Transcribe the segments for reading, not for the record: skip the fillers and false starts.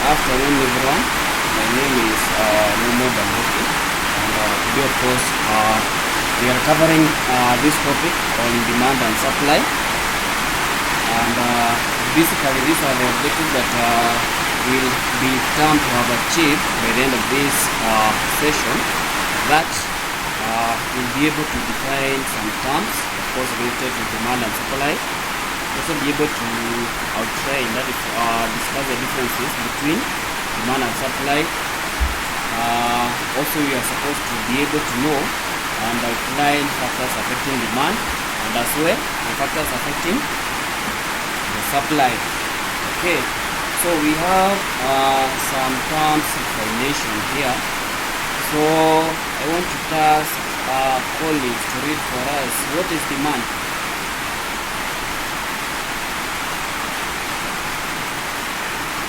Afternoon, everyone. My name is mumo ndambuki, and today, of course, we are covering this topic on demand and supply. And basically, these are the objectives that will be termed to have achieved by the end of this session. That we'll be able to define some terms, of course, related to demand and supply. Also be able to outline, that is, discuss the differences between demand and supply. Also, we are supposed to be able to know and outline factors affecting demand, and as well the factors affecting the supply. Okay, so we have some terms explanation here. So I want to task colleagues to read for us what is demand.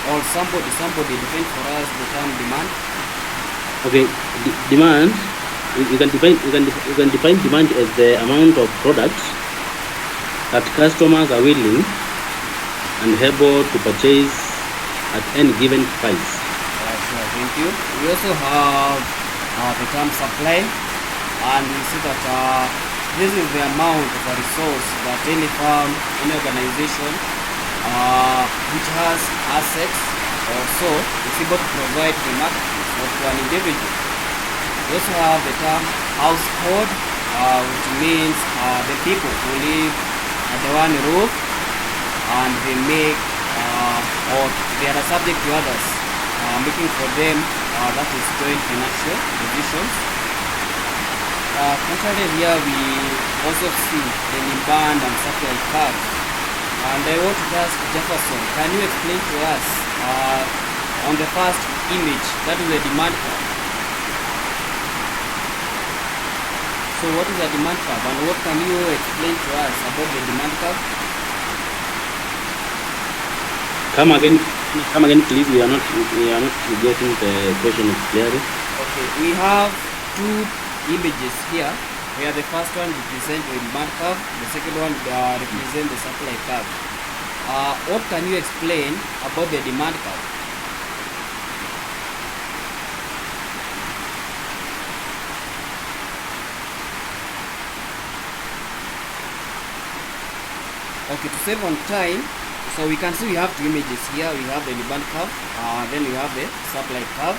Or somebody define for us the term demand. Okay, demand. You can define demand as the amount of products that customers are willing and able to purchase at any given price. Sure, thank you. We also have the term supply, and we see that this is the amount of a resource that any firm, any organization which has assets or so is able to provide the market or to an individual. We also have the term household, which means the people who live under one roof, and they make or they are subject to others, making for them that is joint financial positions. Contrary here, we also see the demand and supply curve. And I want to ask Jefferson, can you explain to us on the first image, that is the demand curve. So what is the demand curve, and what can you explain to us about the demand curve? Come again, please. We are not getting the question clearly. Okay, we have two images here, where the first one represents the demand curve, the second one represents the supply curve. What can you explain about the demand curve? Okay, to save on time, so we can see we have two images here. We have the demand curve, then we have the supply curve.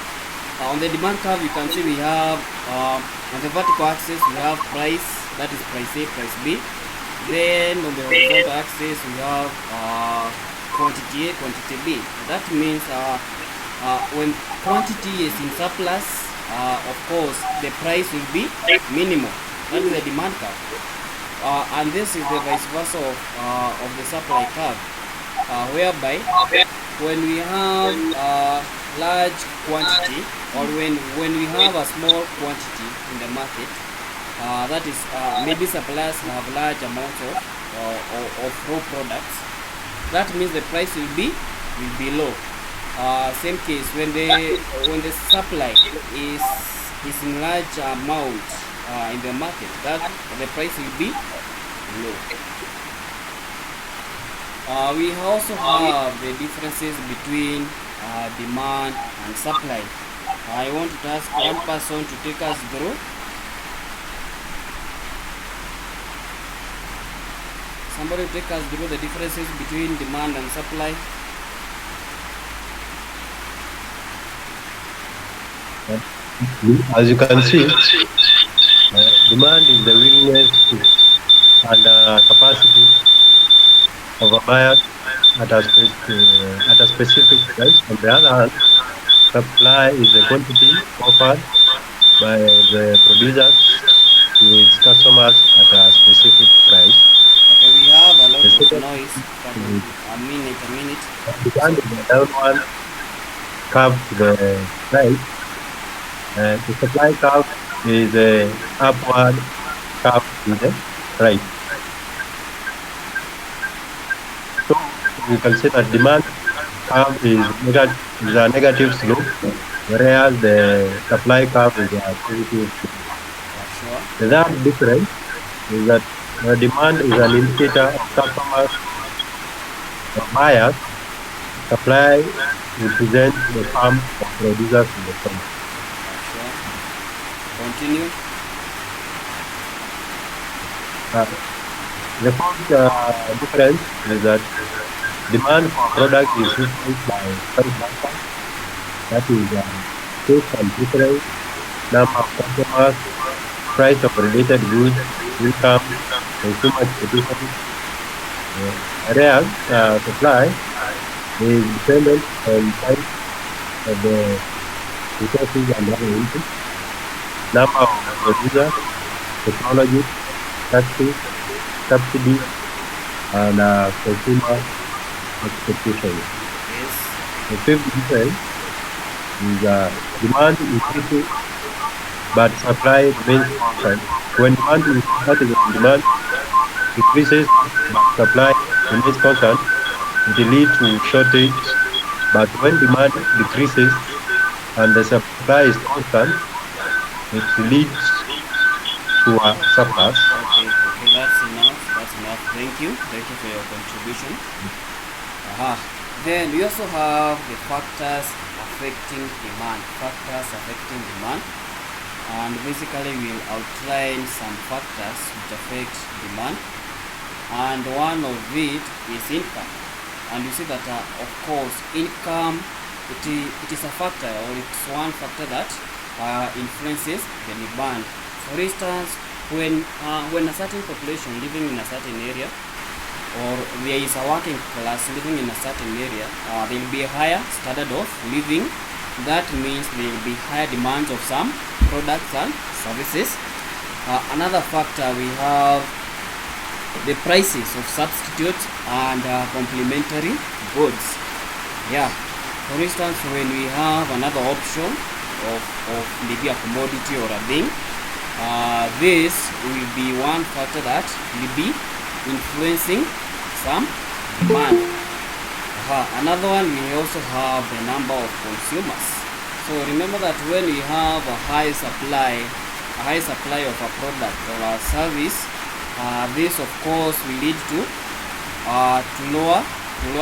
On the demand curve, you can see we have on the vertical axis we have price, that is price A, price B. Then on the horizontal axis we have quantity A, quantity B. That means when quantity is in surplus, of course the price will be minimum. That is the demand curve. And this is the vice versa of the supply curve, whereby when we have large quantity, or when we have a small quantity in the market, that is maybe suppliers have large amounts of raw products, that means the price will be low. Same case when the supply is in large amount in the market, that the price will be low. We also have the differences between demand and supply. I want to ask one person to take us through. Somebody take us through the differences between demand and supply. As you can see, demand is the willingness and capacity of a buyer at a specific price. On the other hand, supply is the quantity offered by the producers to its customers at a specific price. Okay, we have a lot of noise. A minute. Demand is the downward curve to the price. The supply curve is the upward curve to the price. So you can say that demand curve is a negative slope, whereas the supply curve is a positive slope. Sure. The third difference is that demand is an indicator of customers or buyers Supply represents the farm of producers in the farm. Sure. Continue. The first difference is that demand for product is influenced by five factors. That is taste and preference, number of customers, price of related goods, income, consumer expectations. Whereas supply is dependent on type of the resources and other inputs, number of producers, technology, taxes, subsidies, and consumer expectations. Yes. The fifth difference is demand increases but supply remains constant. When demand increases but supply remains constant, it leads to shortage. But when demand decreases and the supply is constant, it leads to a surplus. Okay, that's enough. That's enough. Thank you. Thank you for your contribution. Then we also have the factors affecting demand. Factors affecting demand. And basically we'll outline some factors which affect demand. And one of it is income. And you see that of course income it is a factor, or it's one factor that influences the demand. For instance, when a certain population living in a certain area, or there is a working class living in a certain area, there will be a higher standard of living. That means there will be higher demands of some products and services. Another factor, we have the prices of substitutes and complementary goods. Yeah, for instance, when we have another option of maybe a commodity or a thing, this will be one factor that will be influencing some demand. Another one, we also have the number of consumers. So remember that when we have a high supply of a product or a service, this of course will lead to lower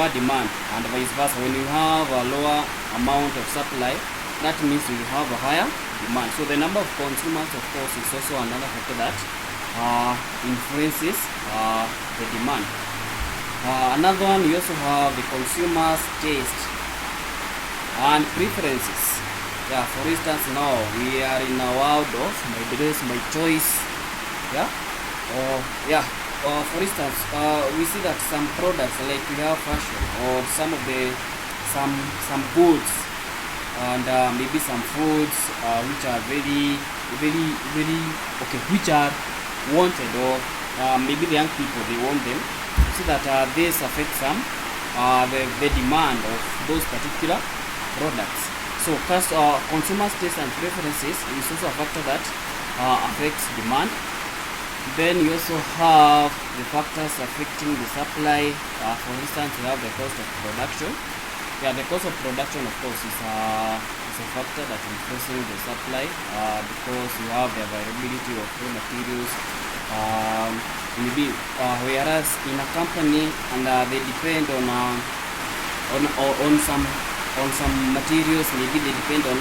demand, and vice versa. When you have a lower amount of supply, that means you have a higher demand. So the number of consumers, of course, is also another factor that influences the demand. Another one, you also have the consumer's taste and preferences. Yeah, for instance, now we are in a world of my dress, my choice. Yeah, for instance, we see that some products, like we have fashion, or some goods, and maybe some foods which are very okay, which are wanted, or maybe the young people, they want them. You see that this affects some the demand of those particular products. So consumers' taste and preferences is also a factor that affects demand. Then you also have the factors affecting the supply. For instance, you have the cost of production. Yeah, the cost of production, of course, is a factor that influencing the supply, because you have the availability of raw materials. Maybe whereas in a company, and they depend on some materials, maybe they depend on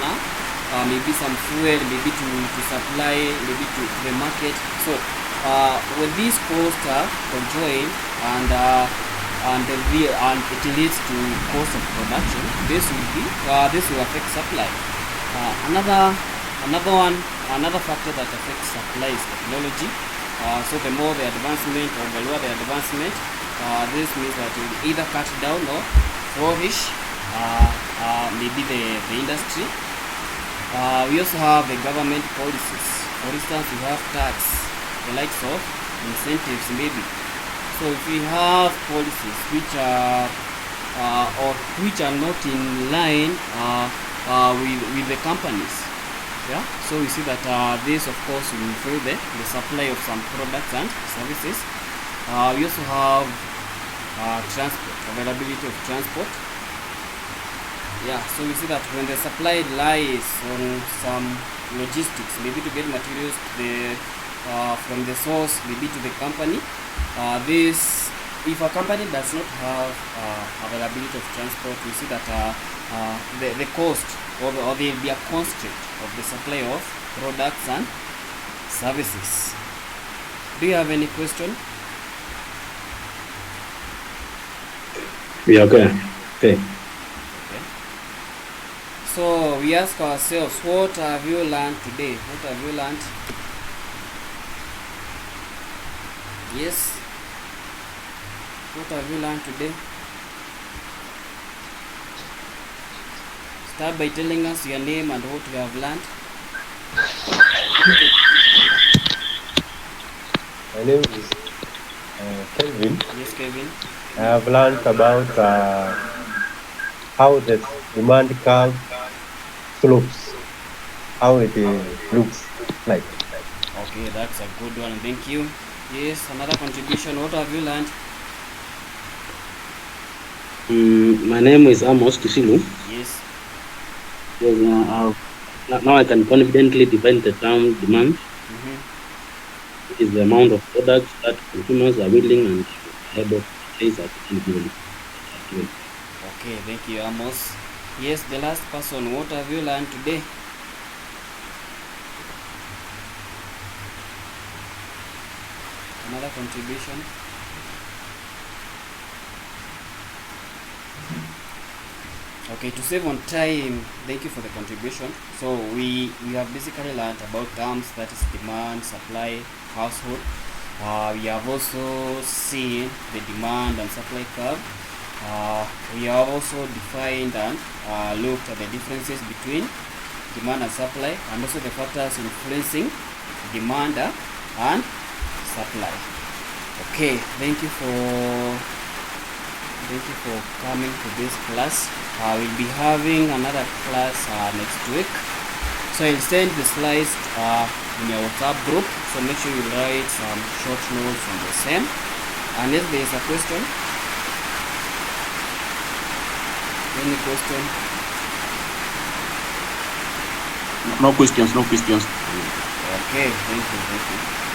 maybe some fuel, maybe to supply, maybe to the market. So when these costs are conjoined and it leads to cost of production, this will affect supply. Another factor that affects supply is technology. So the more the advancement, or the lower the advancement, this means that it will either cut down or flourish maybe the industry. We also have the government policies. For instance, we have tax, the likes of incentives maybe. So if we have policies which are not in line with the companies, yeah, so we see that this of course will improve the supply of some products and services. We also have transport, availability of transport. Yeah, so we see that when the supply lies on some logistics, maybe to get materials from the source, maybe to the company, this if a company does not have availability of transport, we see that the cost or the constraint of the supply of products and services. Do you have any question? Yeah, okay. Okay. So we ask ourselves, what have you learned today? What have you learned? Yes. What have you learned today? Start by telling us your name and what you have learned. My name is Kelvin. Yes, Kevin. I have learned about how the demand curve slopes, how it looks like. Okay, that's a good one. Thank you. Yes, another contribution. What have you learned? My name is Amos Kisilu. Yes. Yes, now I can confidently define the term demand, which is the amount of products that consumers are willing and able to purchase at any given time. Okay, thank you, Amos. Yes, the last person. What have you learned today? Another contribution. Okay, to save on time, thank you for the contribution. So we have basically learned about terms, that is demand, supply, household. We have also seen the demand and supply curve. We have also defined and looked at the differences between demand and supply, and also the factors influencing demand and supply. Okay, thank you for coming to this class. We'll be having another class next week. So I'll send the slides in your WhatsApp group. So make sure you write some short notes on the same. And if there is a question, any question? No questions. Okay, thank you.